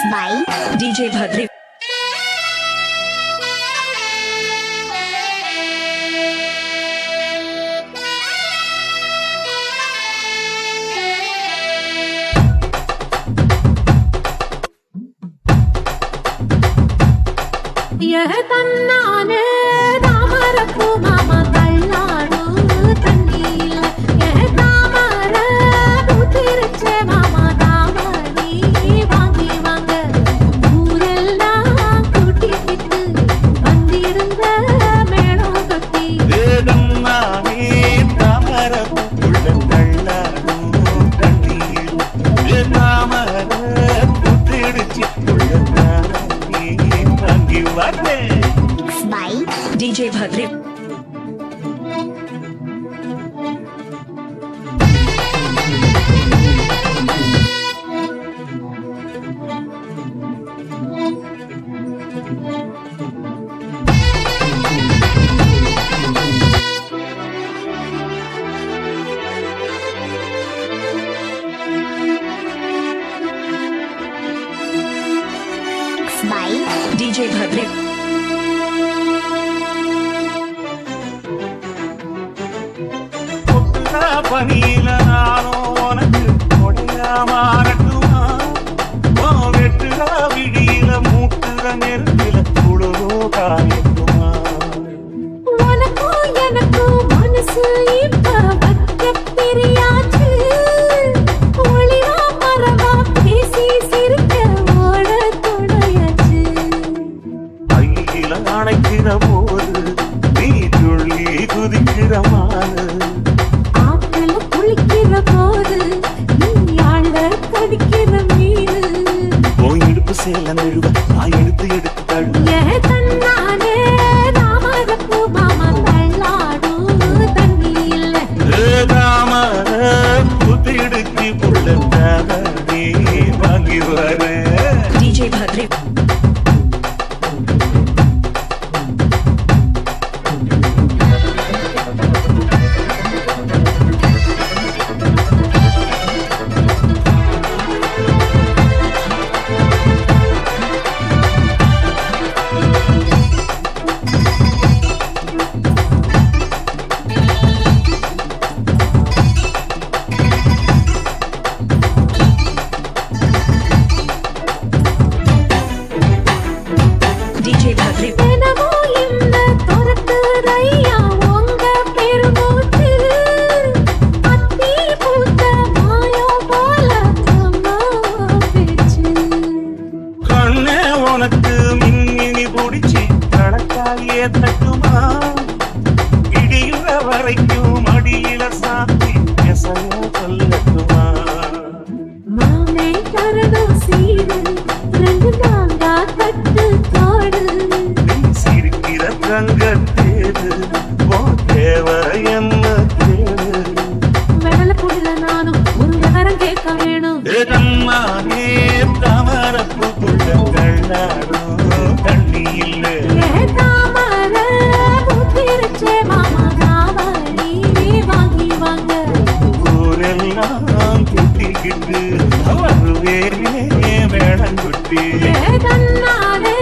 by DJ Bhadri. यह तन्नाने दामरपू मामा कल्लाडू तन्नील यह दामर पूतिरुच्चे मामा दामनी वांगी वांग ஊரெல்லாம் கூட்டிக்கிட்டு வந்திருந்த மேளம் கொட்டி வேதம்மானே தாமரப்பூ கள்ளாடூ தண்ணீல் தாமர பூத்திருச்சி by DJ Bhadri. By DJ Bhadri. பனியில நானும் உனக்கு கொடையா மாறட்டுமா வெட்டுறா விடியில மூட்டுற நெருங்கில குழுதோ காயட்டுமா உனக்கும் எனக்கும் மனசு இப்ப வைக்க பிரியாச்சு ஒளிவா மரவா பேசி சிரிக்க ஓட துணையாச்சு கையில அணைக்கிற போது நீ துள்ளி குதிக்கிற மாறு குளிக்கிற போது நீ ஆள கடிக்கிற மீனு போய் இடுப்பு சேல நழுவ நான் எடுத்து தழுவ தன்னானே தாமரப்பூ மாமா கள்ளாடூ தண்ணீல் தாமர புத்திடுக்கி புள்ள நீ வாங்கி வர DJ Bhadri. DJ Bhadri. தினமோ இந்த துரத்துறையா உங்க பெருமூச்சு அத்தி பூத்த மாயம் போல அம்மா பேச்சு கண்ணே உனக்கு மின்மினி பிடிச்சி கணக்காலியே தட்டுமா இடியுற வரைக்கும் அடியில சாத்தி எசையா சொல்லட்டுமா மாமே கரடும் சீடு ரெண்டு நாங்கா கட்டு தோடு நீ சிரிக்கிற தங்கத்தேது ஓ தேவ என்ன தேடு வெடல புடில நானும் ஒரு விவரம் கேட்க வேணும் ஏதம்மானே தாமரப்பூ கள்ளாடும் தண்ணி இல்லை தாமர பூத்திருச்சே மாமா தாவணி வாங்கி வாங்க ஊரெல்லாம் குட்டிக்கிட்டு வருவேனே வேளங்குட்டி தன்னாலே